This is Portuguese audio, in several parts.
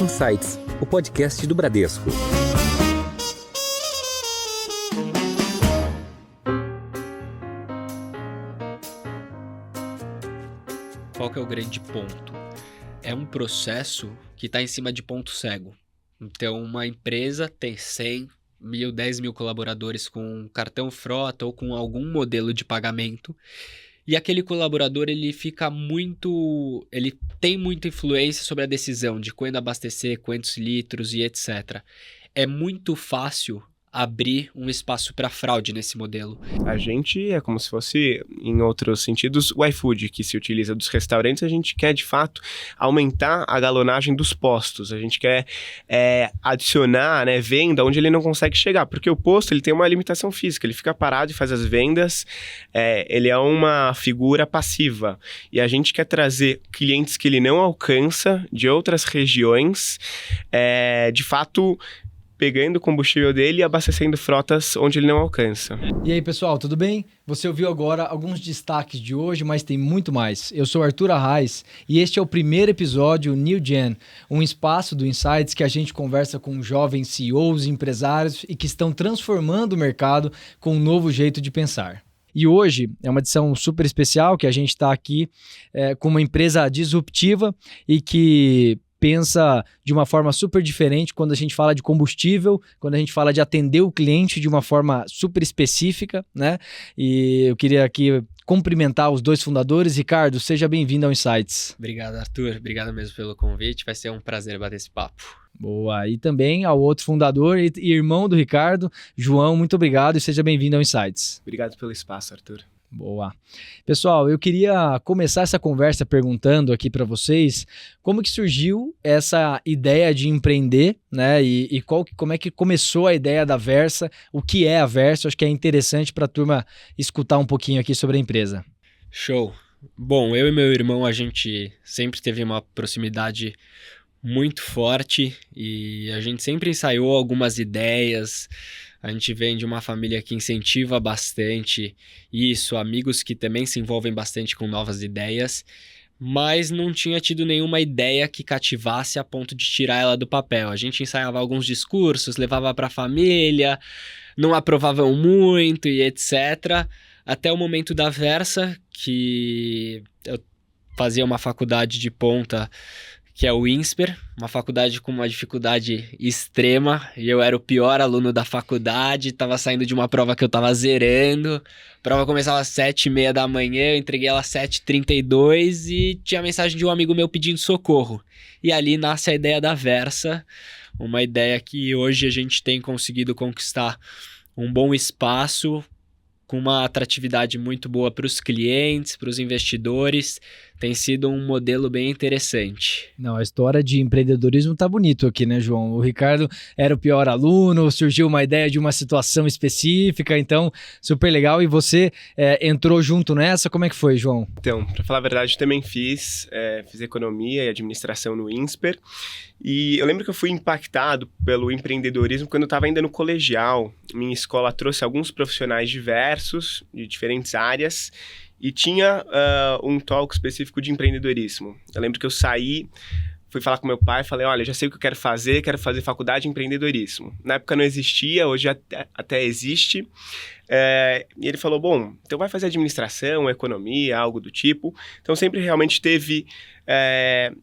Insights, o podcast do Bradesco. Qual que é o grande ponto? É um processo que está em cima de ponto cego. Então, uma empresa tem 100 mil, 10 mil colaboradores com cartão frota ou com algum modelo de pagamento. E aquele colaborador, ele tem muita influência sobre a decisão de quando abastecer, quantos litros e etc. É muito fácil abrir um espaço para fraude nesse modelo. A gente é como se fosse, em outros sentidos, o iFood que se utiliza dos restaurantes. A gente quer, de fato, aumentar a galonagem dos postos. A gente quer adicionar, venda onde ele não consegue chegar, porque o posto ele tem uma limitação física, ele fica parado e faz as vendas, ele é uma figura passiva. E a gente quer trazer clientes que ele não alcança de outras regiões, de fato, pegando o combustível dele e abastecendo frotas onde ele não alcança. E aí, pessoal, tudo bem? Você ouviu agora alguns destaques de hoje, mas tem muito mais. Eu sou Arthur Arraes e este é o primeiro episódio New Gen, um espaço do Insights que a gente conversa com jovens CEOs, empresários e que estão transformando o mercado com um novo jeito de pensar. E hoje é uma edição super especial que a gente está aqui com uma empresa disruptiva e que pensa de uma forma super diferente quando a gente fala de combustível, quando a gente fala de atender o cliente de uma forma super específica, né? E eu queria aqui cumprimentar os dois fundadores. Ricardo, seja bem-vindo ao Insights. Obrigado, Arthur. Obrigado mesmo pelo convite. Vai ser um prazer bater esse papo. Boa. E também ao outro fundador e irmão do Ricardo, João, muito obrigado e seja bem-vindo ao Insights. Obrigado pelo espaço, Arthur. Boa. Pessoal, eu queria começar essa conversa perguntando aqui para vocês como que surgiu essa ideia de empreender, né? E como é que começou a ideia da Versa, o que é a Versa. Acho que é interessante para a turma escutar um pouquinho aqui sobre a empresa. Show. Bom, eu e meu irmão, a gente sempre teve uma proximidade muito forte e a gente sempre ensaiou algumas ideias. A gente vem de uma família que incentiva bastante isso, amigos que também se envolvem bastante com novas ideias, mas não tinha tido nenhuma ideia que cativasse a ponto de tirar ela do papel. A gente ensaiava alguns discursos, levava para a família, não aprovavam muito e etc. Até o momento da Versa, que eu fazia uma faculdade de ponta, que é o INSPER, uma faculdade com uma dificuldade extrema, e eu era o pior aluno da faculdade, estava saindo de uma prova que eu estava zerando, a prova começava às 7h30 da manhã, eu entreguei ela às 7h32 e tinha a mensagem de um amigo meu pedindo socorro. E ali nasce a ideia da Versa, uma ideia que hoje a gente tem conseguido conquistar um bom espaço, com uma atratividade muito boa para os clientes, para os investidores. Tem sido um modelo bem interessante. Não, a história de empreendedorismo tá bonito aqui, né, João? O Ricardo era o pior aluno, surgiu uma ideia de uma situação específica, então super legal. E você entrou junto nessa, como é que foi, João? Então, para falar a verdade, eu também fiz economia e administração no INSPER. E eu lembro que eu fui impactado pelo empreendedorismo quando eu estava ainda no colegial. Minha escola trouxe alguns profissionais diversos, de diferentes áreas, e tinha um talk específico de empreendedorismo. Eu lembro que eu fui falar com meu pai, falei, olha, já sei o que eu quero fazer faculdade de empreendedorismo. Na época não existia, hoje até existe. E ele falou, bom, então vai fazer administração, economia, algo do tipo. Então sempre realmente teve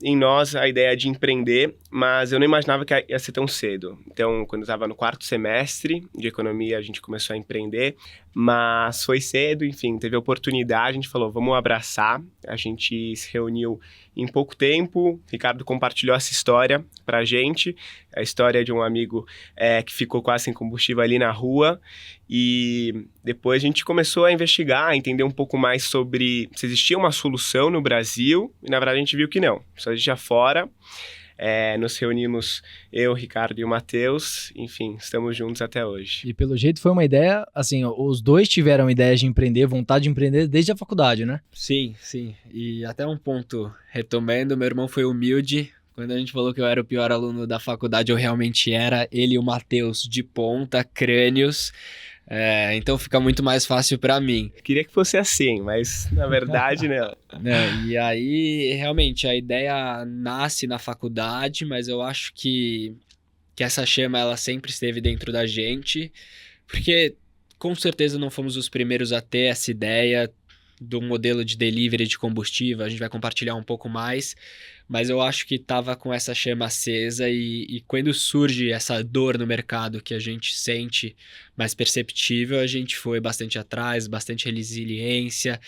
em nós a ideia de empreender, mas eu não imaginava que ia ser tão cedo. Então, quando eu estava no 4º semestre de economia, a gente começou a empreender, mas foi cedo, enfim, teve a oportunidade, a gente falou, vamos abraçar. A gente se reuniu em pouco tempo, o Ricardo compartilhou essa história pra gente, a história de um amigo que ficou quase sem combustível ali na rua, e depois a gente começou a investigar, a entender um pouco mais sobre se existia uma solução no Brasil, e na verdade a gente viu que não, só a gente já fora. Nos reunimos eu, o Ricardo e o Matheus, enfim, estamos juntos até hoje. E pelo jeito foi uma ideia, assim, os dois tiveram ideias de empreender, vontade de empreender desde a faculdade, né? Sim, e até um ponto, retomando, meu irmão foi humilde. Quando a gente falou que eu era o pior aluno da faculdade, eu realmente era. Ele e o Matheus de ponta, crânios. Então fica muito mais fácil para mim. Queria que fosse assim, mas na verdade, né? E aí, realmente, a ideia nasce na faculdade, mas eu acho que essa chama ela sempre esteve dentro da gente, porque com certeza não fomos os primeiros a ter essa ideia do modelo de delivery de combustível, a gente vai compartilhar um pouco mais, mas eu acho que estava com essa chama acesa e quando surge essa dor no mercado que a gente sente mais perceptível, a gente foi bastante atrás, bastante resiliência.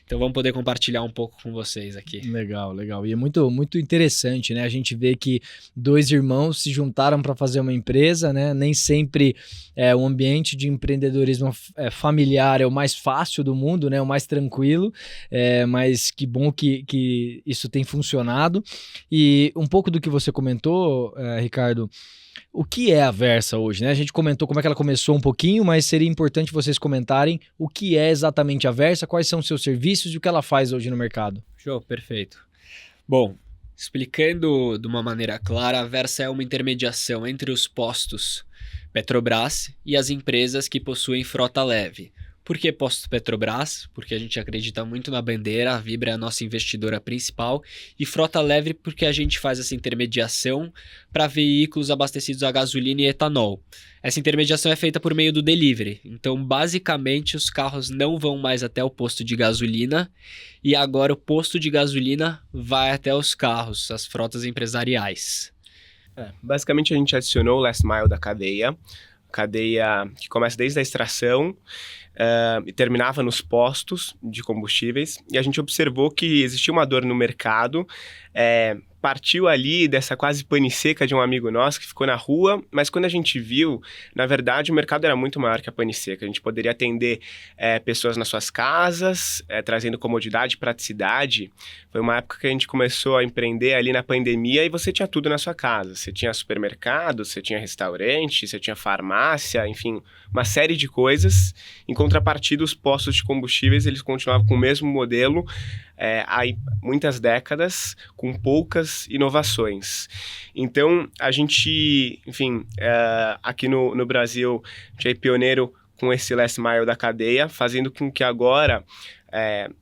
Então vamos poder compartilhar um pouco com vocês aqui. Legal, legal. E é muito, muito interessante, né? A gente vê que dois irmãos se juntaram para fazer uma empresa, né? Nem sempre o ambiente de empreendedorismo familiar é o mais fácil do mundo, né? O mais tranquilo, mas que bom que isso tem funcionado. E um pouco do que você comentou, Ricardo, o que é a Versa hoje, né? A gente comentou como é que ela começou um pouquinho, mas seria importante vocês comentarem o que é exatamente a Versa, quais são os seus serviços e o que ela faz hoje no mercado. Show, perfeito. Bom, explicando de uma maneira clara, a Versa é uma intermediação entre os postos Petrobras e as empresas que possuem frota leve. Por que posto Petrobras? Porque a gente acredita muito na bandeira, a Vibra é a nossa investidora principal, e frota leve porque a gente faz essa intermediação para veículos abastecidos a gasolina e etanol. Essa intermediação é feita por meio do delivery, então basicamente os carros não vão mais até o posto de gasolina e agora o posto de gasolina vai até os carros, as frotas empresariais. Basicamente a gente adicionou o last mile da cadeia que começa desde a extração e terminava nos postos de combustíveis, e a gente observou que existia uma dor no mercado, partiu ali dessa quase pane seca de um amigo nosso que ficou na rua, mas quando a gente viu, na verdade o mercado era muito maior que a pane seca, a gente poderia atender pessoas nas suas casas, trazendo comodidade e praticidade. Foi uma época que a gente começou a empreender ali na pandemia e você tinha tudo na sua casa, você tinha supermercado, você tinha restaurante, você tinha farmácia, enfim, uma série de coisas. Em contrapartida, os postos de combustíveis, eles continuavam com o mesmo modelo há muitas décadas, com poucas inovações. Então, a gente, enfim, aqui no Brasil, a gente é pioneiro com esse last mile da cadeia, fazendo com que agora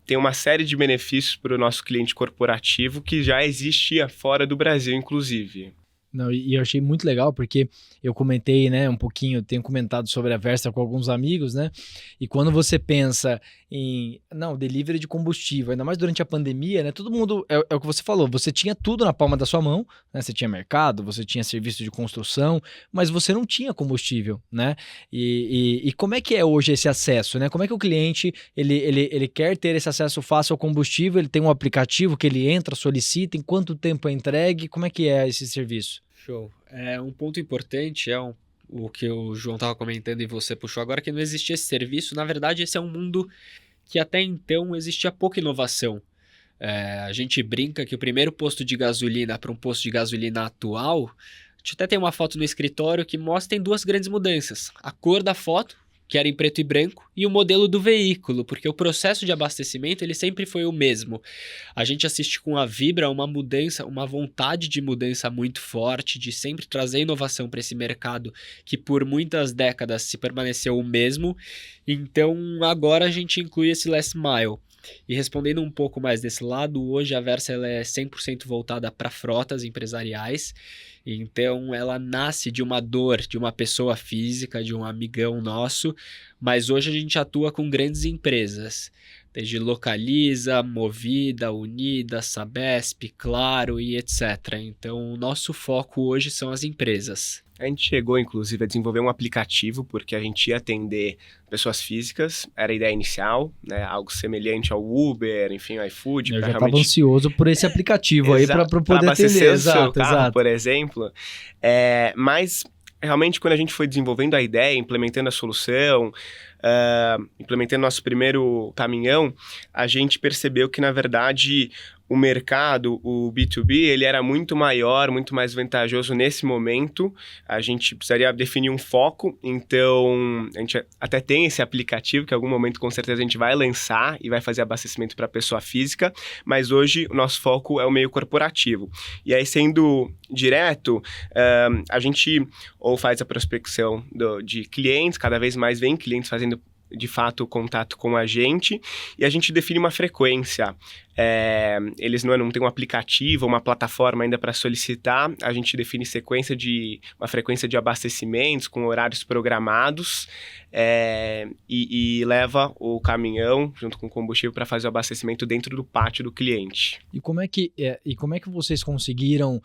tem uma série de benefícios para o nosso cliente corporativo que já existia fora do Brasil, inclusive. Não, e eu achei muito legal porque eu comentei, né, um pouquinho, tenho comentado sobre a Versa com alguns amigos, né, e quando você pensa em, delivery de combustível, ainda mais durante a pandemia, né, todo mundo, é o que você falou, você tinha tudo na palma da sua mão, né, você tinha mercado, você tinha serviço de construção, mas você não tinha combustível, né, e como é que é hoje esse acesso, né, como é que o cliente, ele quer ter esse acesso fácil ao combustível, ele tem um aplicativo que ele entra, solicita, em quanto tempo é entregue, como é que é esse serviço? Show. Um ponto importante o que o João estava comentando e você puxou agora, que não existia esse serviço. Na verdade, esse é um mundo que até então existia pouca inovação. A gente brinca que o primeiro posto de gasolina para um posto de gasolina atual, a gente até tem uma foto no escritório que mostra tem duas grandes mudanças. A cor da foto, que era em preto e branco, e o modelo do veículo, porque o processo de abastecimento ele sempre foi o mesmo. A gente assiste com a Vibra uma mudança, uma vontade de mudança muito forte, de sempre trazer inovação para esse mercado que por muitas décadas se permaneceu o mesmo. Então agora a gente inclui esse last mile. E respondendo um pouco mais desse lado, hoje a Versa ela é 100% voltada para frotas empresariais. Então ela nasce de uma dor de uma pessoa física, de um amigão nosso, mas hoje a gente atua com grandes empresas, desde Localiza, Movida, Unida, Sabesp, Claro e etc. Então o nosso foco hoje são as empresas. A gente chegou, inclusive, a desenvolver um aplicativo porque a gente ia atender pessoas físicas, era a ideia inicial, né? Algo semelhante ao Uber, enfim, ao iFood. Eu já estava ansioso por esse aplicativo aí para poder atender. O seu carro, por exemplo. Mas, realmente, quando a gente foi desenvolvendo a ideia, implementando a solução, implementando nosso primeiro caminhão, a gente percebeu que, na verdade, o mercado, o B2B, ele era muito maior, muito mais vantajoso nesse momento. A gente precisaria definir um foco, então a gente até tem esse aplicativo que em algum momento com certeza a gente vai lançar e vai fazer abastecimento para pessoa física, mas hoje o nosso foco é o meio corporativo. E aí, sendo direto, a gente ou faz a prospecção de clientes, cada vez mais vem clientes fazendo de fato o contato com a gente, e a gente define uma frequência. Eles não têm um aplicativo, uma plataforma ainda para solicitar, a gente define uma frequência de abastecimentos com horários programados, e leva o caminhão junto com o combustível para fazer o abastecimento dentro do pátio do cliente. E como é que vocês conseguiram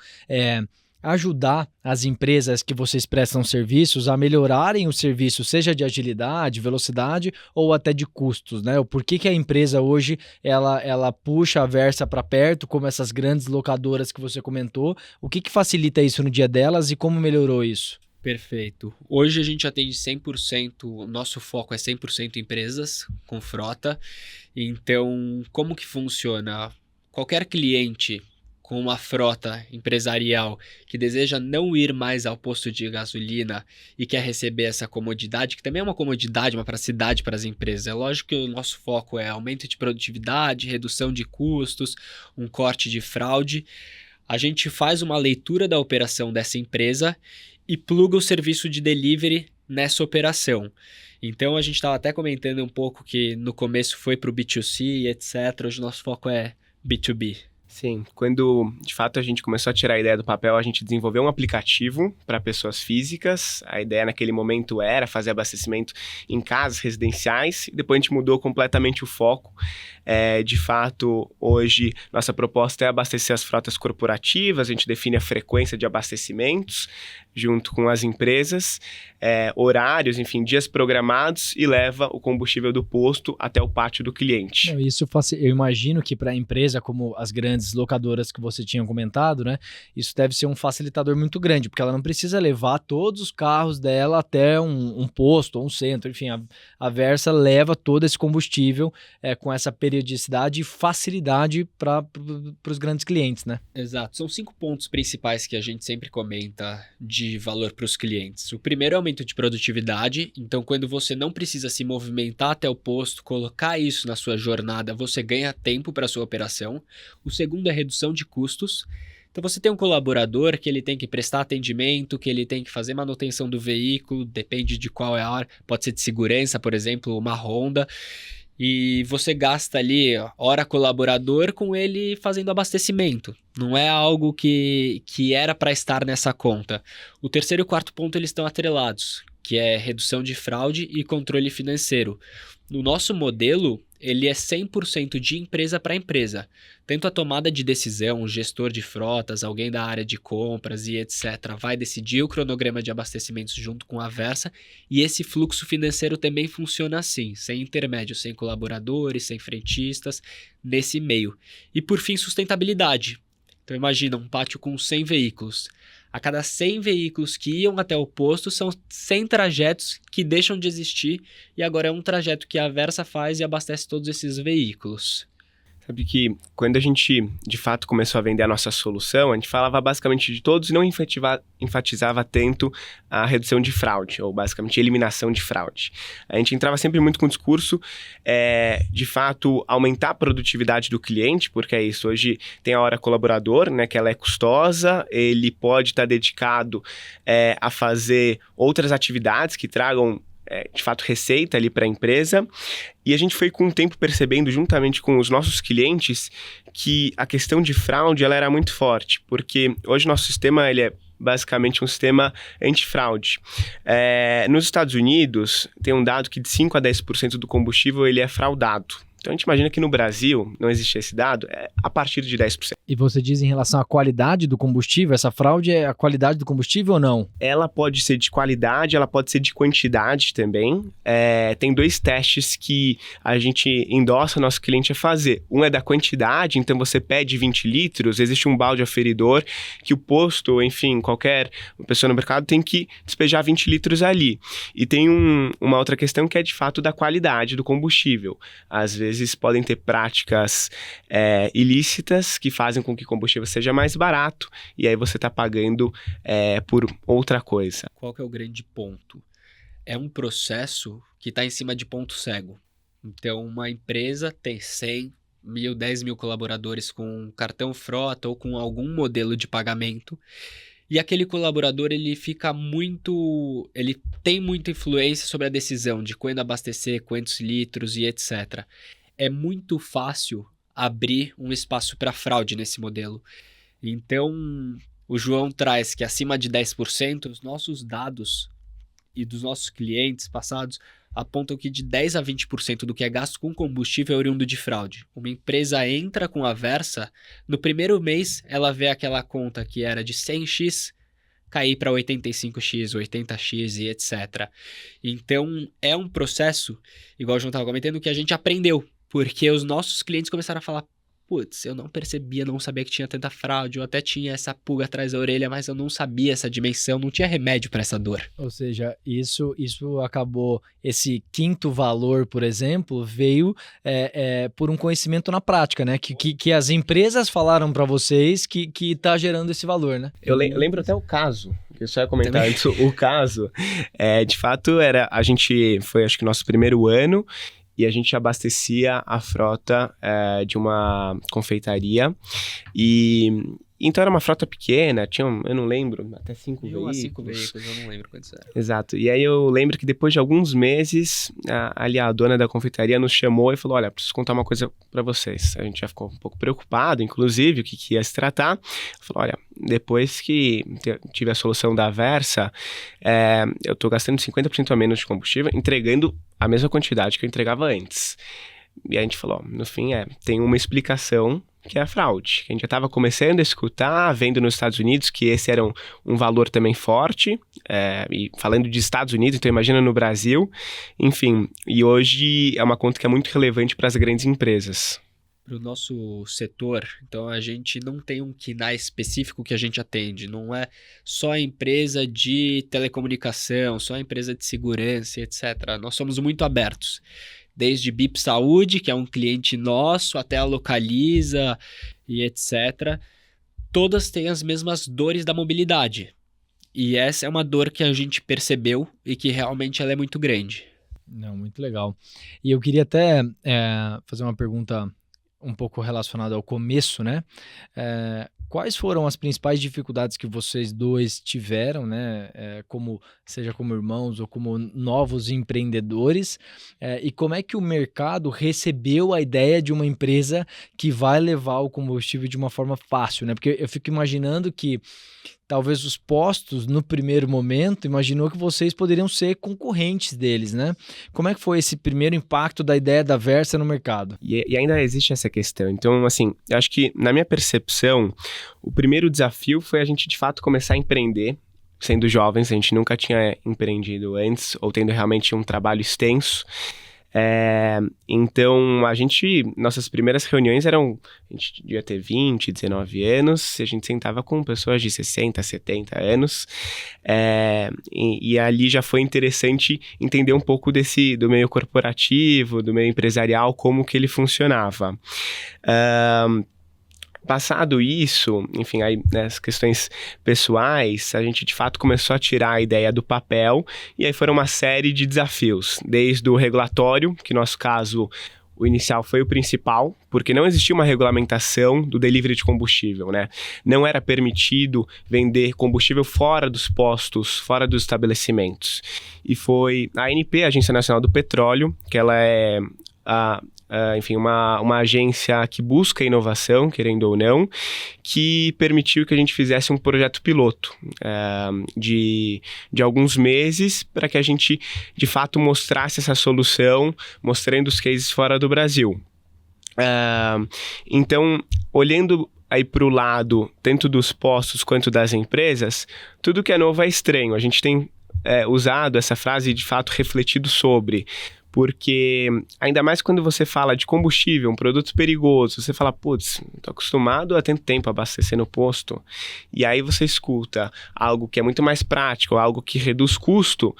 ajudar as empresas que vocês prestam serviços a melhorarem o serviço, seja de agilidade, velocidade ou até de custos, né? O porquê que a empresa hoje ela puxa a Versa para perto, como essas grandes locadoras que você comentou, o que facilita isso no dia delas e como melhorou isso? Perfeito. Hoje a gente atende 100%, o nosso foco é 100% empresas com frota. Então, como que funciona? Qualquer cliente com uma frota empresarial que deseja não ir mais ao posto de gasolina e quer receber essa comodidade, que também é uma comodidade, uma praticidade para as empresas. É lógico que o nosso foco é aumento de produtividade, redução de custos, um corte de fraude. A gente faz uma leitura da operação dessa empresa e pluga o serviço de delivery nessa operação. Então a gente estava até comentando um pouco que no começo foi para o B2C, etc. Hoje o nosso foco é B2B. Sim, quando de fato a gente começou a tirar a ideia do papel, a gente desenvolveu um aplicativo para pessoas físicas. A ideia naquele momento era fazer abastecimento em casas residenciais, e depois a gente mudou completamente o foco. De fato, hoje nossa proposta é abastecer as frotas corporativas, a gente define a frequência de abastecimentos junto com as empresas, horários, enfim, dias programados, e leva o combustível do posto até o pátio do cliente. Eu imagino que para a empresa, como as grandes locadoras que você tinha comentado, né, isso deve ser um facilitador muito grande, porque ela não precisa levar todos os carros dela até um posto ou um centro. Enfim, a Versa leva todo esse combustível com essa periodicidade e facilidade para os grandes clientes, né? Exato. São 5 pontos principais que a gente sempre comenta de valor para os clientes. O primeiro é o aumento de produtividade. Então, quando você não precisa se movimentar até o posto, colocar isso na sua jornada, você ganha tempo para a sua operação. O segundo é redução de custos. Então, você tem um colaborador que ele tem que prestar atendimento, que ele tem que fazer manutenção do veículo, depende de qual é a hora. Pode ser de segurança, por exemplo, uma Honda. E você gasta ali hora colaborador com ele fazendo abastecimento. Não é algo que era para estar nessa conta. O terceiro e o quarto ponto eles estão atrelados, que é redução de fraude e controle financeiro. No nosso modelo, ele é 100% de empresa para empresa. Tanto a tomada de decisão, o gestor de frotas, alguém da área de compras e etc. vai decidir o cronograma de abastecimentos junto com a Versa, e esse fluxo financeiro também funciona assim, sem intermédio, sem colaboradores, sem frentistas, nesse meio. E por fim, sustentabilidade. Então imagina um pátio com 100 veículos. A cada 100 veículos que iam até o posto, são 100 trajetos que deixam de existir, e agora é um trajeto que a Versa faz e abastece todos esses veículos. Sabe que quando a gente, de fato, começou a vender a nossa solução, a gente falava basicamente de todos e não enfatizava tanto a redução de fraude, ou basicamente eliminação de fraude. A gente entrava sempre muito com o discurso, de fato, aumentar a produtividade do cliente, porque é isso, hoje tem a hora colaborador, né, que ela é custosa, ele pode estar dedicado a fazer outras atividades que tragam de fato, receita ali para a empresa. E a gente foi com o tempo percebendo, juntamente com os nossos clientes, que a questão de fraude ela era muito forte, porque hoje nosso sistema ele é basicamente um sistema antifraude. Nos Estados Unidos, tem um dado que de 5 a 10% do combustível ele é fraudado. Então, a gente imagina que no Brasil não existe esse dado a partir de 10%. E você diz em relação à qualidade do combustível, essa fraude é a qualidade do combustível ou não? Ela pode ser de qualidade, ela pode ser de quantidade também. Tem 2 testes que a gente endossa nosso cliente a fazer. Um é da quantidade, então você pede 20 litros, existe um balde aferidor que o posto, enfim, qualquer pessoa no mercado tem que despejar 20 litros ali. E tem uma outra questão que é de fato da qualidade do combustível. Às vezes vezes podem ter práticas ilícitas que fazem com que o combustível seja mais barato e aí você está pagando por outra coisa. Qual que é o grande ponto? É um processo que está em cima de ponto cego. Então, uma empresa tem 100 mil, 10 mil colaboradores com cartão frota ou com algum modelo de pagamento. E aquele colaborador, ele tem muita influência sobre a decisão de quando abastecer, quantos litros e etc. É muito fácil abrir um espaço para fraude nesse modelo. Então, o João traz que acima de 10%, os nossos dados e dos nossos clientes passados apontam que de 10% a 20% do que é gasto com combustível é oriundo de fraude. Uma empresa entra com a Versa, no primeiro mês ela vê aquela conta que era de 100x cair para 85x, 80x e etc. Então, é um processo, igual o João estava comentando, que a gente aprendeu, porque os nossos clientes começaram a falar: putz, eu não percebia, não sabia que tinha tanta fraude, eu até tinha essa pulga atrás da orelha, mas eu não sabia essa dimensão, não tinha remédio para essa dor. Ou seja, isso acabou, esse quinto valor, por exemplo, veio por um conhecimento na prática, né? Que as empresas falaram para vocês que está gerando esse valor, né? Eu lembro até o caso, que eu só ia comentar antes, o caso, de fato, a gente foi, acho que, nosso primeiro ano, e a gente abastecia a frota de uma confeitaria. Então era uma frota pequena, tinha, eu não lembro, até 5 veículos. 5 veículos, eu não lembro quantos eram. Exato. E aí eu lembro que depois de alguns meses, a dona da confeitaria nos chamou e falou: olha, preciso contar uma coisa para vocês. A gente já ficou um pouco preocupado, inclusive, o que ia se tratar. Falou: olha, depois que tive a solução da Versa, eu tô gastando 50% a menos de combustível, entregando a mesma quantidade que eu entregava antes. E a gente falou: no fim, tem uma explicação, que é a fraude. A gente já estava começando a escutar, vendo nos Estados Unidos que esse era um valor também forte, e falando de Estados Unidos, então imagina no Brasil, enfim, e hoje é uma conta que é muito relevante para as grandes empresas. Para o nosso setor, então a gente não tem um KNAI específico que a gente atende, não é só a empresa de telecomunicação, só a empresa de segurança, etc. Nós somos muito abertos. Desde BIP Saúde, que é um cliente nosso, até a Localiza e etc. Todas têm as mesmas dores da mobilidade. E essa é uma dor que a gente percebeu e que realmente ela é muito grande. Não, muito legal. E eu queria até fazer uma pergunta um pouco relacionada ao começo, né? Quais foram as principais dificuldades que vocês dois tiveram, né? Seja como irmãos ou como novos empreendedores, e como é que o mercado recebeu a ideia de uma empresa que vai levar o combustível de uma forma fácil, né? Porque eu fico imaginando que talvez os postos, no primeiro momento, imaginou que vocês poderiam ser concorrentes deles, né? Como é que foi esse primeiro impacto da ideia da Versa no mercado? E ainda existe essa questão. Então, assim, eu acho que, na minha percepção, o primeiro desafio foi a gente, de fato, começar a empreender. Sendo jovens, a gente nunca tinha empreendido antes, ou tendo realmente um trabalho extenso. Então, nossas primeiras reuniões a gente devia ter 20, 19 anos, e a gente sentava com pessoas de 60, 70 anos, e ali já foi interessante entender um pouco do meio corporativo, do meio empresarial, como que ele funcionava. Passado isso, enfim, aí nas questões pessoais, a gente de fato começou a tirar a ideia do papel, e aí foram uma série de desafios, desde o regulatório, que no nosso caso o inicial foi o principal, porque não existia uma regulamentação do delivery de combustível, né? Não era permitido vender combustível fora dos postos, fora dos estabelecimentos. E foi a ANP, a Agência Nacional do Petróleo, que ela é uma agência que busca inovação, querendo ou não, que permitiu que a gente fizesse um projeto piloto de alguns meses para que a gente, de fato, mostrasse essa solução, mostrando os cases fora do Brasil. Então, olhando aí para o lado, tanto dos postos quanto das empresas, tudo que é novo é estranho. A gente tem usado essa frase e, de fato, refletido sobre. porque ainda mais quando você fala de combustível, um produto perigoso, você fala, putz, tô acostumado há tanto tempo a abastecer no posto, e aí você escuta algo que é muito mais prático, algo que reduz custo,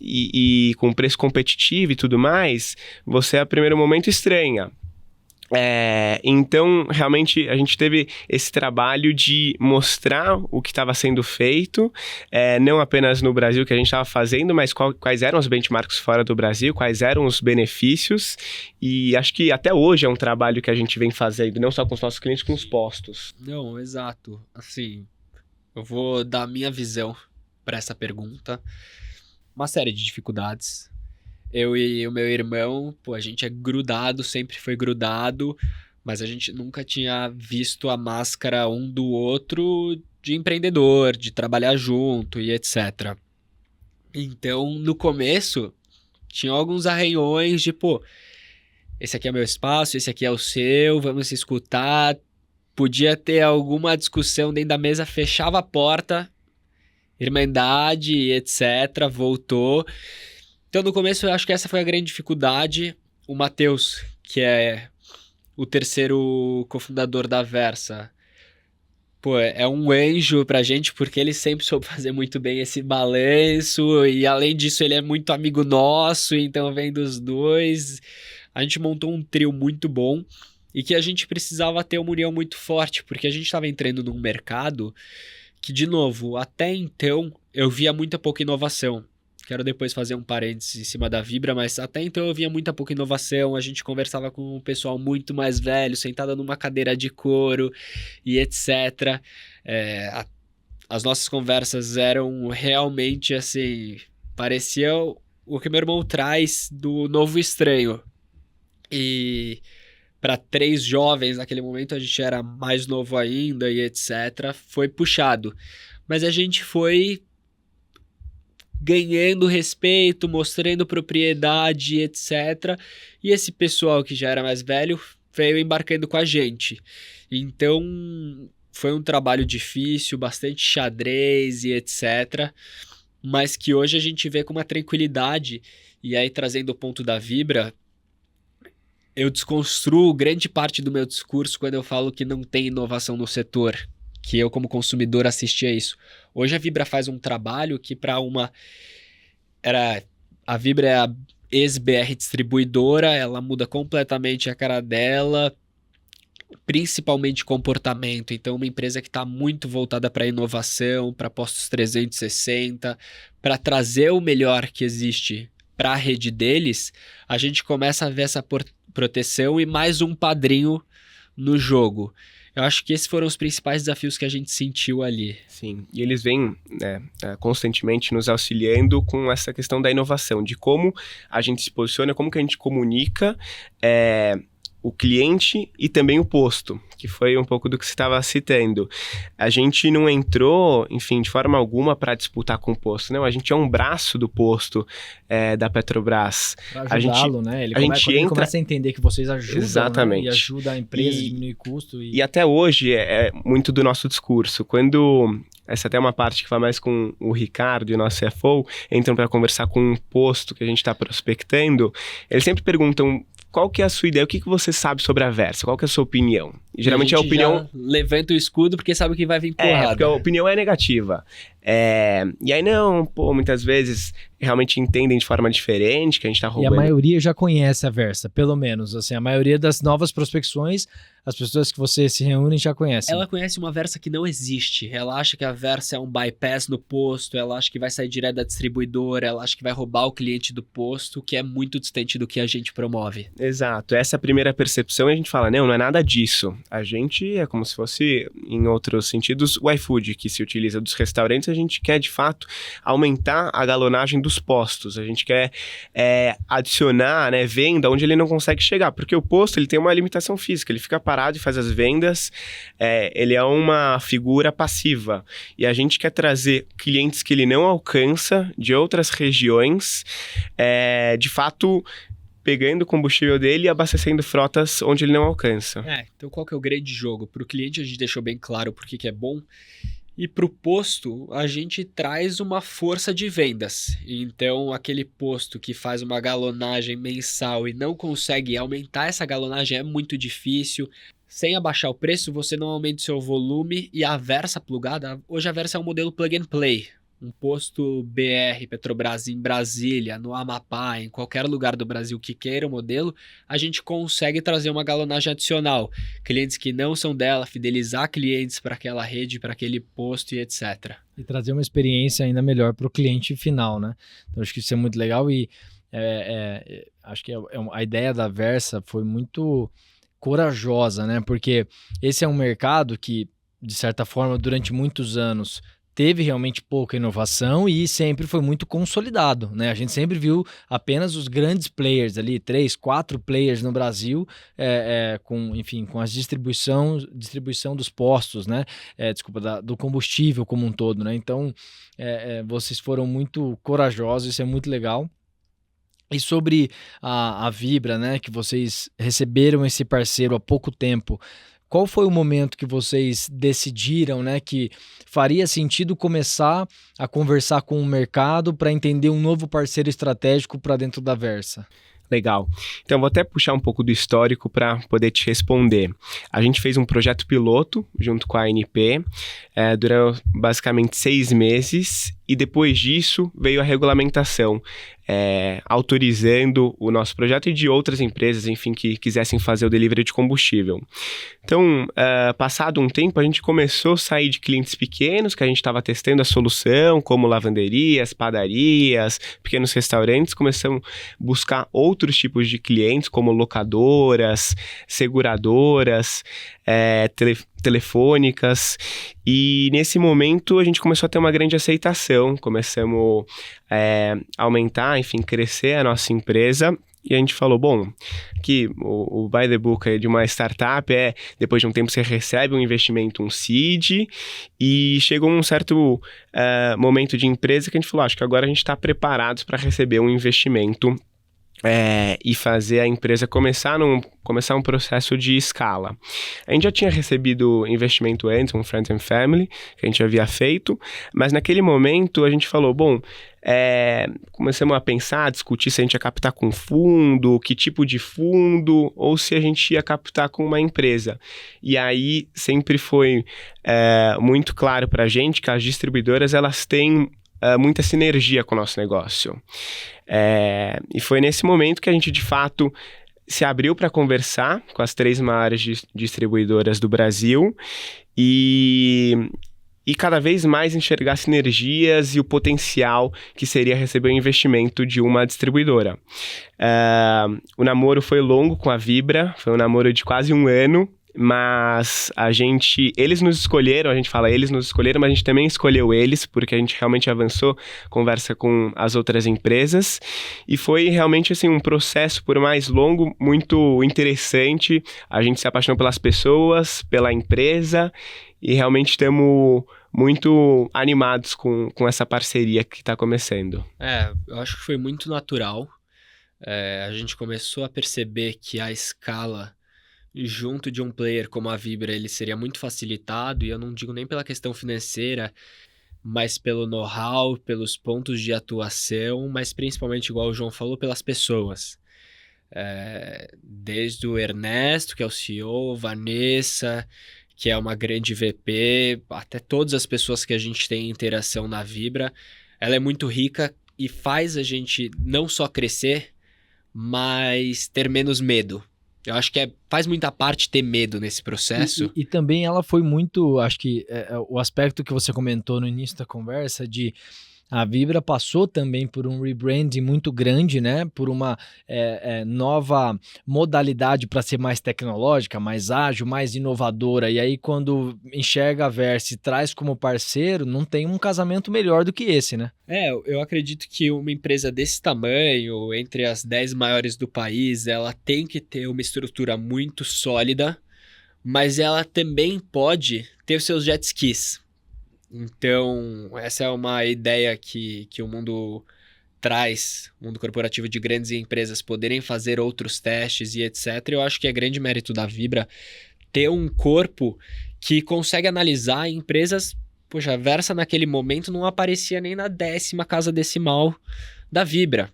e com preço competitivo e tudo mais, você a primeiro momento estranha. Então, realmente, a gente teve esse trabalho de mostrar o que estava sendo feito, não apenas no Brasil que a gente estava fazendo, mas quais eram os benchmarks fora do Brasil, quais eram os benefícios, e acho que até hoje é um trabalho que a gente vem fazendo, não só com os nossos clientes, com os postos. Não, exato. Assim, eu vou dar a minha visão para essa pergunta. Uma série de dificuldades. Eu e o meu irmão, a gente é grudado, sempre foi grudado, mas a gente nunca tinha visto a máscara um do outro de empreendedor, de trabalhar junto e etc. Então, no começo, tinha alguns arranhões de, esse aqui é meu espaço, esse aqui é o seu, vamos se escutar. Podia ter alguma discussão dentro da mesa, fechava a porta, irmandade, etc., voltou. Então, no começo, eu acho que essa foi a grande dificuldade. O Matheus, que é o terceiro cofundador da Versa, é um anjo pra gente, porque ele sempre soube fazer muito bem esse balanço, e além disso, ele é muito amigo nosso, então vem dos dois. A gente montou um trio muito bom, e que a gente precisava ter uma união muito forte, porque a gente estava entrando num mercado que, de novo, até então, eu via muita pouca inovação. Quero depois fazer um parênteses em cima da Vibra, mas até então eu via muita pouca inovação, a gente conversava com um pessoal muito mais velho, sentada numa cadeira de couro e etc. As nossas conversas eram realmente assim, parecia o que meu irmão traz do Novo Estranho. E para 3 jovens naquele momento, a gente era mais novo ainda e etc. Foi puxado, mas a gente foi ganhando respeito, mostrando propriedade, etc. E esse pessoal que já era mais velho veio embarcando com a gente. Então, foi um trabalho difícil, bastante xadrez e etc. Mas que hoje a gente vê com uma tranquilidade. E aí, trazendo o ponto da Vibra, eu desconstruo grande parte do meu discurso quando eu falo que não tem inovação no setor, que eu como consumidor assistia isso. Hoje a Vibra faz um trabalho que para a Vibra é a ex-BR distribuidora, ela muda completamente a cara dela, principalmente comportamento. Então uma empresa que está muito voltada para inovação, para postos 360, para trazer o melhor que existe para a rede deles, a gente começa a ver essa proteção e mais um padrinho no jogo. Eu acho que esses foram os principais desafios que a gente sentiu ali. Sim, e eles vêm constantemente nos auxiliando com essa questão da inovação, de como a gente se posiciona, como que a gente comunica o cliente e também o posto, que foi um pouco do que você estava citando. A gente não entrou, enfim, de forma alguma para disputar com o posto, não. A gente é um braço do posto da Petrobras. Para ajudá-lo, né? Ele começa a entender que vocês ajudam, exatamente, né? E ajuda a empresa a diminuir custo. E até hoje é muito do nosso discurso. Quando... Essa até é uma parte que vai mais com o Ricardo e o nosso CFO, entram para conversar com um posto que a gente está prospectando, eles sempre perguntam: qual que é a sua ideia? O que você sabe sobre a Versa? Qual que é a sua opinião? E geralmente a opinião... já levanta o escudo porque sabe que vai vir porrada. Porque a opinião é negativa. E aí muitas vezes realmente entendem de forma diferente que a gente tá roubando. E a maioria já conhece a Versa, pelo menos. Assim, a maioria das novas prospecções, as pessoas que você se reúnem já conhecem. Ela conhece uma Versa que não existe. Ela acha que a Versa é um bypass no posto, ela acha que vai sair direto da distribuidora, ela acha que vai roubar o cliente do posto, que é muito distante do que a gente promove. Exato. Essa é a primeira percepção e a gente fala, não é nada disso. A gente é como se fosse, em outros sentidos, o iFood que se utiliza dos restaurantes. A gente quer, de fato, aumentar a galonagem dos postos. A gente quer adicionar, venda onde ele não consegue chegar. Porque o posto ele tem uma limitação física. Ele fica parado e faz as vendas. Ele é uma figura passiva. E a gente quer trazer clientes que ele não alcança de outras regiões, de fato... pegando o combustível dele e abastecendo frotas onde ele não alcança. Então qual que é o grande jogo? Para o cliente a gente deixou bem claro por que é bom, E para o posto, a gente traz uma força de vendas. Então, aquele posto que faz uma galonagem mensal e não consegue aumentar essa galonagem é muito difícil. Sem abaixar o preço, você não aumenta o seu volume e a Versa plugada, hoje a Versa é um modelo plug and play. Um posto BR, Petrobras em Brasília, no Amapá, em qualquer lugar do Brasil que queira o modelo, a gente consegue trazer uma galonagem adicional. Clientes que não são dela, fidelizar clientes para aquela rede, para aquele posto e etc. E trazer uma experiência ainda melhor para o cliente final, né? Então, acho que isso é muito legal e acho que a ideia da Versa foi muito corajosa, né? Porque esse é um mercado que, de certa forma, durante muitos anos teve realmente pouca inovação e sempre foi muito consolidado, né? A gente sempre viu apenas os grandes players ali, 3, 4 players no Brasil, com a distribuição dos postos, né? Do combustível como um todo, né? Então, vocês foram muito corajosos, isso é muito legal. E sobre a Vibra, né, que vocês receberam esse parceiro há pouco tempo, qual foi o momento que vocês decidiram, né, que faria sentido começar a conversar com o mercado para entender um novo parceiro estratégico para dentro da Versa? Legal. Então, vou até puxar um pouco do histórico para poder te responder. A gente fez um projeto piloto junto com a ANP, durou basicamente 6 meses, e depois disso veio a regulamentação, autorizando o nosso projeto e de outras empresas, enfim, que quisessem fazer o delivery de combustível. Então, passado um tempo, a gente começou a sair de clientes pequenos, que a gente estava testando a solução, como lavanderias, padarias, pequenos restaurantes, começamos a buscar outros tipos de clientes, como locadoras, seguradoras, telefônicas, e nesse momento a gente começou a ter uma grande aceitação, começamos a aumentar, enfim, crescer a nossa empresa, e a gente falou, bom, aqui o by the book de uma startup depois de um tempo você recebe um investimento, um seed, e chegou um certo momento de empresa que a gente falou, acho que agora a gente está preparado para receber um investimento e fazer a empresa começar um processo de escala. A gente já tinha recebido investimento antes, um Friends and Family, que a gente havia feito, mas naquele momento a gente falou, bom, começamos a pensar, a discutir se a gente ia captar com fundo, que tipo de fundo, ou se a gente ia captar com uma empresa. E aí sempre foi muito claro para a gente que as distribuidoras elas têm muita sinergia com o nosso negócio. E foi nesse momento que a gente, de fato, se abriu para conversar com as 3 maiores distribuidoras do Brasil e cada vez mais enxergar sinergias e o potencial que seria receber o investimento de uma distribuidora. O namoro foi longo com a Vibra, foi um namoro de quase 1 ano, mas eles nos escolheram, mas a gente também escolheu eles, porque a gente realmente avançou, conversa com as outras empresas, e foi realmente assim, um processo, por mais longo, muito interessante. A gente se apaixonou pelas pessoas, pela empresa, e realmente estamos muito animados com essa parceria que está começando. Eu acho que foi muito natural. A gente começou a perceber que a escala junto de um player como a Vibra, ele seria muito facilitado, e eu não digo nem pela questão financeira, mas pelo know-how, pelos pontos de atuação, mas principalmente, igual o João falou, pelas pessoas. Desde o Ernesto, que é o CEO, Vanessa, que é uma grande VP, até todas as pessoas que a gente tem interação na Vibra, ela é muito rica e faz a gente não só crescer, mas ter menos medo. Eu acho que faz muita parte ter medo nesse processo. E também ela foi muito, acho que o aspecto que você comentou no início da conversa de a Vibra passou também por um rebranding muito grande, né? Por uma nova modalidade para ser mais tecnológica, mais ágil, mais inovadora. E aí, quando enxerga a Versa e traz como parceiro, não tem um casamento melhor do que esse, né? Eu acredito que uma empresa desse tamanho, entre as 10 maiores do país, ela tem que ter uma estrutura muito sólida, mas ela também pode ter os seus jet skis. Então, essa é uma ideia que o mundo traz, o mundo corporativo de grandes empresas poderem fazer outros testes e etc. Eu acho que é grande mérito da Vibra ter um corpo que consegue analisar empresas poxa, a Versa naquele momento não aparecia nem na 10ª casa decimal da Vibra.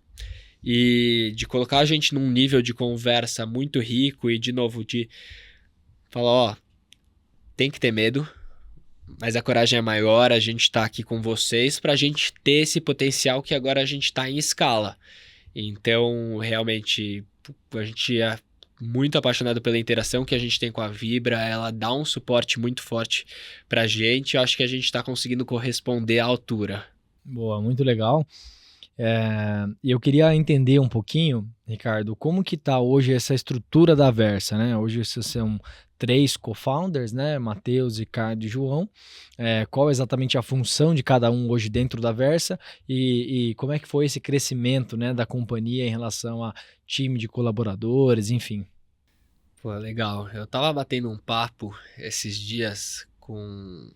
E de colocar a gente num nível de conversa muito rico e, de novo, de falar, ó, tem que ter medo, mas a coragem é maior, a gente tá aqui com vocês pra gente ter esse potencial que agora a gente tá em escala. Então, realmente, a gente é muito apaixonado pela interação que a gente tem com a Vibra, ela dá um suporte muito forte pra gente, eu acho que a gente tá conseguindo corresponder à altura. Boa, muito legal. E eu queria entender um pouquinho, Ricardo, como que tá hoje essa estrutura da Versa, né? Hoje vocês são 3 co-founders, né? Matheus, Ricardo e João. Qual exatamente a função de cada um hoje dentro da Versa e como é que foi esse crescimento, né, da companhia em relação a time de colaboradores, enfim. Pô, legal. Eu tava batendo um papo esses dias com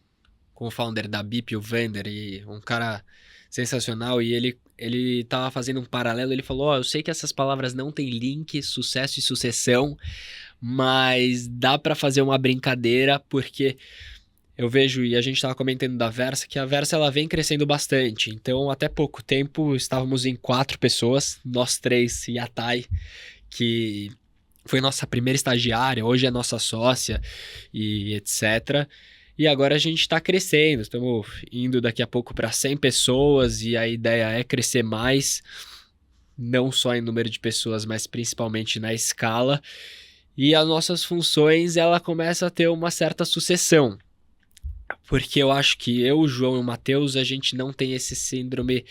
o founder da BIP, o Vander, e um cara sensacional, e ele tava fazendo um paralelo, ele falou, eu sei que essas palavras não têm link, sucesso e sucessão, mas dá pra fazer uma brincadeira, porque eu vejo, e a gente tava comentando da Versa, que a Versa ela vem crescendo bastante, então até pouco tempo estávamos em 4 pessoas, nós 3 e a Thay, que foi nossa primeira estagiária, hoje é nossa sócia e etc. E agora a gente está crescendo, estamos indo daqui a pouco para 100 pessoas e a ideia é crescer mais, não só em número de pessoas, mas principalmente na escala. E as nossas funções, ela começa a ter uma certa sucessão. Porque eu acho que eu, o João e o Matheus, a gente não tem esse síndrome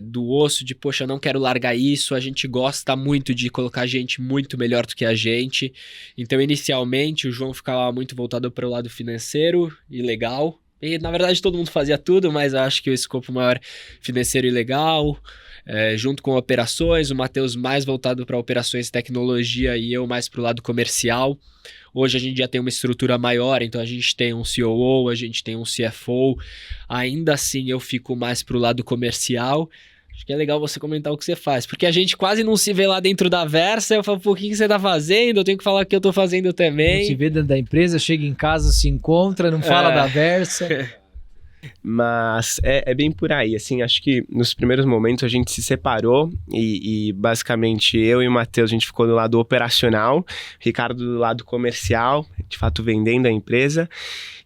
do osso de, poxa, não quero largar isso, a gente gosta muito de colocar gente muito melhor do que a gente. Então, inicialmente, o João ficava muito voltado para o lado financeiro e legal. E, na verdade, todo mundo fazia tudo, mas eu acho que o escopo maior financeiro e legal, junto com operações, o Matheus mais voltado para operações e tecnologia e eu mais para o lado comercial. Hoje a gente já tem uma estrutura maior, então a gente tem um COO, a gente tem um CFO. Ainda assim eu fico mais pro lado comercial. Acho que é legal você comentar o que você faz, porque a gente quase não se vê lá dentro da Versa. Eu falo, pô, o que você tá fazendo? Eu tenho que falar o que eu tô fazendo também. Não se vê dentro da empresa, chega em casa, se encontra, não fala da Versa. Mas é bem por aí, assim, acho que nos primeiros momentos a gente se separou e basicamente eu e o Matheus, a gente ficou do lado operacional, o Ricardo do lado comercial, de fato vendendo a empresa,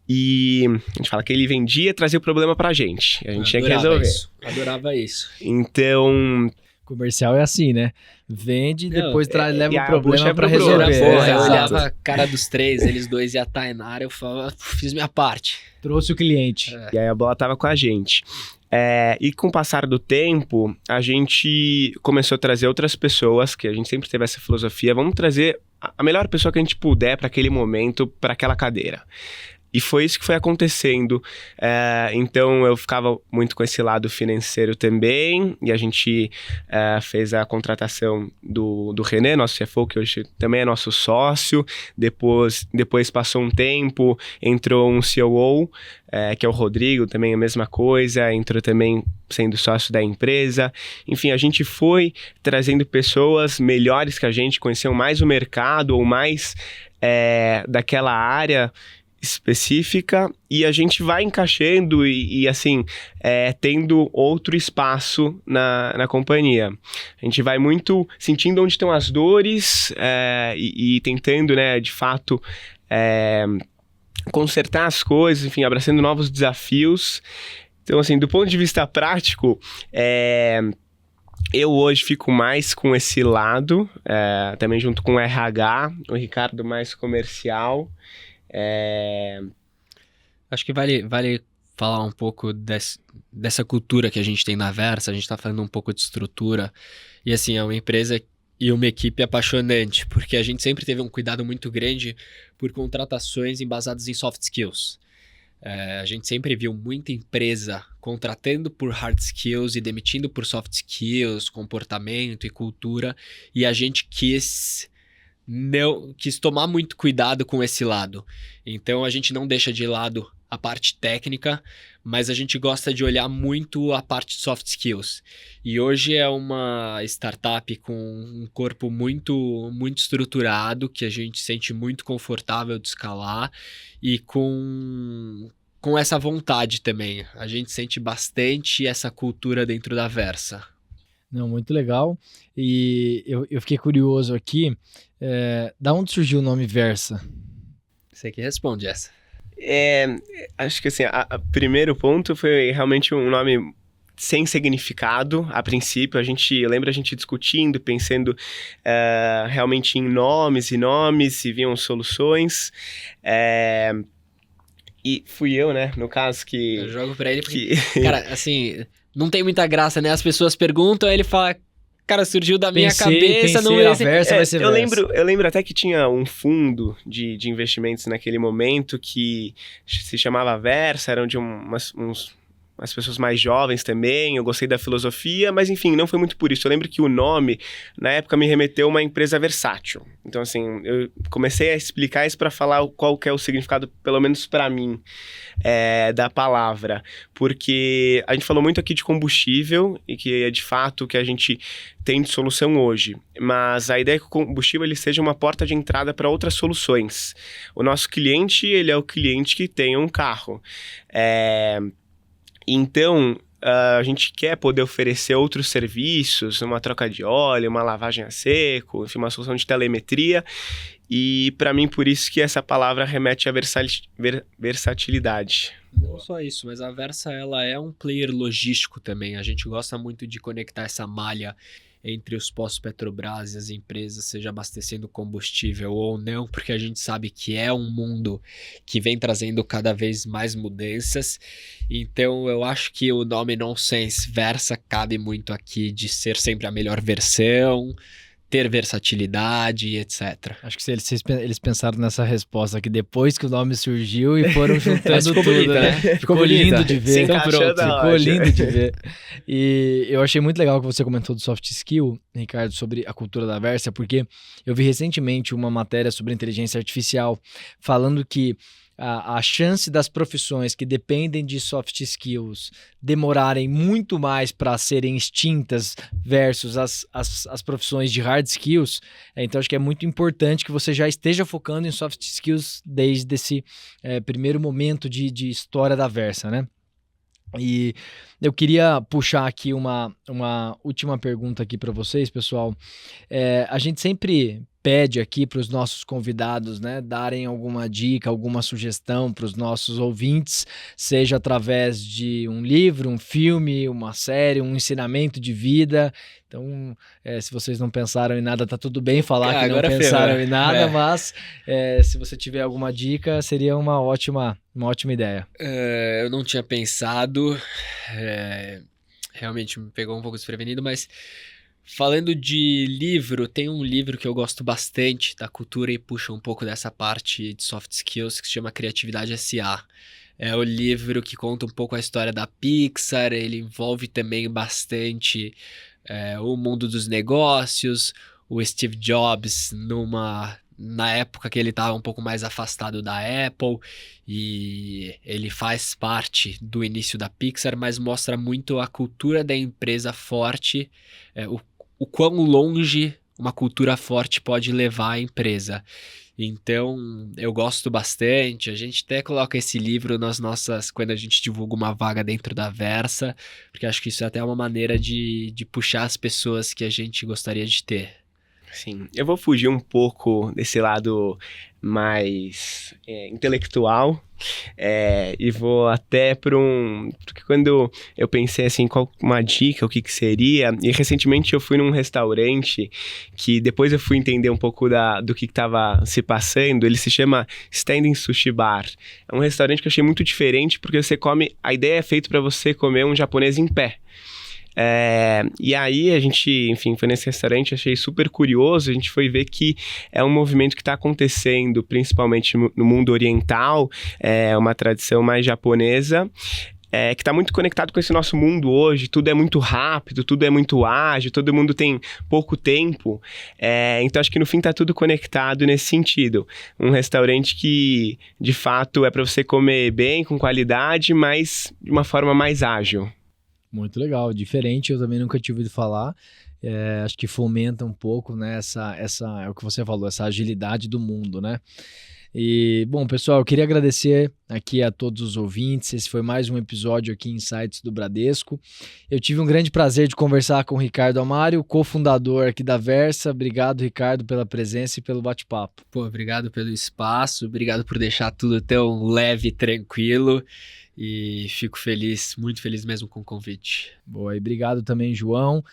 e a gente fala que ele vendia e trazia o problema pra gente, a gente tinha que resolver. Adorava isso. Então... Comercial é assim, né? Vende, depois leva e o a problema bucha é pra pro Bruno, resolver. Pô, eu exato. olhava a cara dos 3, eles 2 e a Tainara, eu falava, fiz minha parte. Trouxe o cliente. E aí a bola tava com a gente. E com o passar do tempo, a gente começou a trazer outras pessoas, que a gente sempre teve essa filosofia, vamos trazer a melhor pessoa que a gente puder para aquele momento, para aquela cadeira. E foi isso que foi acontecendo. Então eu ficava muito com esse lado financeiro também, e a gente fez a contratação do René, nosso CFO, que hoje também é nosso sócio. Depois passou um tempo, entrou um COO, que é o Rodrigo, também a mesma coisa, entrou também sendo sócio da empresa. Enfim, a gente foi trazendo pessoas melhores que a gente, conheciam mais o mercado ou mais daquela área específica, e a gente vai encaixando e assim, tendo outro espaço na companhia. A gente vai muito sentindo onde estão as dores e tentando, né, de fato, consertar as coisas, enfim, abraçando novos desafios. Então, assim, do ponto de vista prático, eu hoje fico mais com esse lado, também junto com o RH, o Ricardo mais comercial. Acho que vale falar um pouco dessa cultura que a gente tem na Versa. A gente tá falando um pouco de estrutura. E assim, é uma empresa e uma equipe apaixonante, porque a gente sempre teve um cuidado muito grande por contratações embasadas em soft skills. A gente sempre viu muita empresa contratando por hard skills e demitindo por soft skills, comportamento e cultura, e a gente quis tomar muito cuidado com esse lado. Então a gente não deixa de lado a parte técnica, mas a gente gosta de olhar muito a parte de soft skills. E hoje é uma startup com um corpo muito, muito estruturado, que a gente sente muito confortável de escalar, e com com essa vontade também. A gente sente bastante essa cultura dentro da Versa. Não, muito legal. E eu fiquei curioso aqui, da onde surgiu o nome Versa? Você que responde essa. Acho que assim, primeiro ponto foi realmente um nome sem significado a princípio. Eu lembro a gente discutindo, pensando realmente em nomes, e vinham soluções. E fui eu, né, no caso que... Eu jogo pra ele porque, cara, assim, não tem muita graça, né? As pessoas perguntam, aí ele fala, cara, surgiu da minha cabeça, não a é... Versa vai ser Versa. Eu lembro até que tinha um fundo de investimentos naquele momento que se chamava Versa, eram de umas pessoas mais jovens também, eu gostei da filosofia, mas enfim, não foi muito por isso. Eu lembro que o nome, na época, me remeteu a uma empresa versátil. Então, assim, eu comecei a explicar isso para falar qual que é o significado, pelo menos para mim, da palavra. Porque a gente falou muito aqui de combustível, e que é de fato o que a gente tem de solução hoje. Mas a ideia é que o combustível ele seja uma porta de entrada para outras soluções. O nosso cliente, ele é o cliente que tem um carro. Então, a gente quer poder oferecer outros serviços, uma troca de óleo, uma lavagem a seco, enfim, uma solução de telemetria. E, para mim, por isso que essa palavra remete à versatilidade. Não só isso, mas a Versa ela é um player logístico também. A gente gosta muito de conectar essa malha entre os postos Petrobras e as empresas, seja abastecendo combustível ou não, porque a gente sabe que é um mundo que vem trazendo cada vez mais mudanças. Então eu acho que o nome Nonsense Versa cabe muito aqui de ser sempre a melhor versão, ter versatilidade, etc. Acho que eles pensaram nessa resposta aqui depois que o nome surgiu e foram juntando ficou tudo, bonito, né? né? Ficou lindo de ver. Então, pronto. Ficou lindo de ver. E eu achei muito legal que você comentou do soft skill, Ricardo, sobre a cultura da Versa, porque eu vi recentemente uma matéria sobre inteligência artificial falando que a chance das profissões que dependem de soft skills demorarem muito mais para serem extintas versus as profissões de hard skills. Então, acho que é muito importante que você já esteja focando em soft skills desde esse primeiro momento de história da Versa, né? E eu queria puxar aqui uma última pergunta aqui para vocês, pessoal. A gente sempre pede aqui para os nossos convidados, né, darem alguma dica, alguma sugestão para os nossos ouvintes, seja através de um livro, um filme, uma série, um ensinamento de vida. Então, se vocês não pensaram em nada, tá tudo bem falar que não pensaram em nada, mas se você tiver alguma dica, seria uma ótima ideia. Eu não tinha pensado, realmente me pegou um pouco desprevenido, mas falando de livro, tem um livro que eu gosto bastante da cultura e puxa um pouco dessa parte de soft skills que se chama Criatividade S.A. É o livro que conta um pouco a história da Pixar, ele envolve também bastante o mundo dos negócios, o Steve Jobs na época que ele estava um pouco mais afastado da Apple, e ele faz parte do início da Pixar, mas mostra muito a cultura da empresa forte, o quão longe uma cultura forte pode levar a empresa. Então, eu gosto bastante. A gente até coloca esse livro quando a gente divulga uma vaga dentro da Versa, porque acho que isso é até uma maneira de puxar as pessoas que a gente gostaria de ter. Sim, eu vou fugir um pouco desse lado mais intelectual e vou até porque quando eu pensei assim, qual uma dica, o que seria, e recentemente eu fui num restaurante que depois eu fui entender um pouco do que estava se passando. Ele se chama Standing Sushi Bar. É um restaurante que eu achei muito diferente, porque a ideia é feita para você comer um japonês em pé. E aí a gente, enfim, foi nesse restaurante, achei super curioso. A gente foi ver que é um movimento que está acontecendo principalmente no mundo oriental, uma tradição mais japonesa, que está muito conectado com esse nosso mundo hoje. Tudo é muito rápido, tudo é muito ágil, todo mundo tem pouco tempo, então acho que no fim está tudo conectado nesse sentido. Um restaurante que de fato é para você comer bem, com qualidade, mas de uma forma mais ágil. Muito legal, diferente, eu também nunca tinha ouvido falar. Acho que fomenta um pouco, né, essa é o que você falou, essa agilidade do mundo, né? E, bom, pessoal, eu queria agradecer aqui a todos os ouvintes. Esse foi mais um episódio aqui em Insights do Bradesco. Eu tive um grande prazer de conversar com o Ricardo Amário, cofundador aqui da Versa. Obrigado, Ricardo, pela presença e pelo bate-papo. Pô, obrigado pelo espaço, obrigado por deixar tudo tão leve e tranquilo. E fico feliz, muito feliz mesmo com o convite. Boa, e obrigado também, João,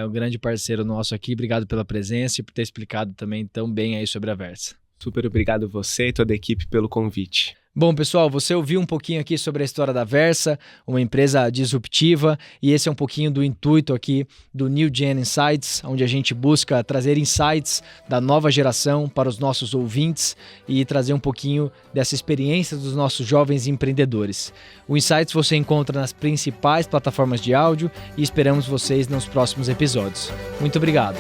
um grande parceiro nosso aqui. Obrigado pela presença e por ter explicado também tão bem aí sobre a Versa. Super obrigado você e toda a equipe pelo convite. Bom, pessoal, você ouviu um pouquinho aqui sobre a história da Versa, uma empresa disruptiva, e esse é um pouquinho do intuito aqui do New Gen Insights, onde a gente busca trazer insights da nova geração para os nossos ouvintes e trazer um pouquinho dessa experiência dos nossos jovens empreendedores. O Insights você encontra nas principais plataformas de áudio e esperamos vocês nos próximos episódios. Muito obrigado.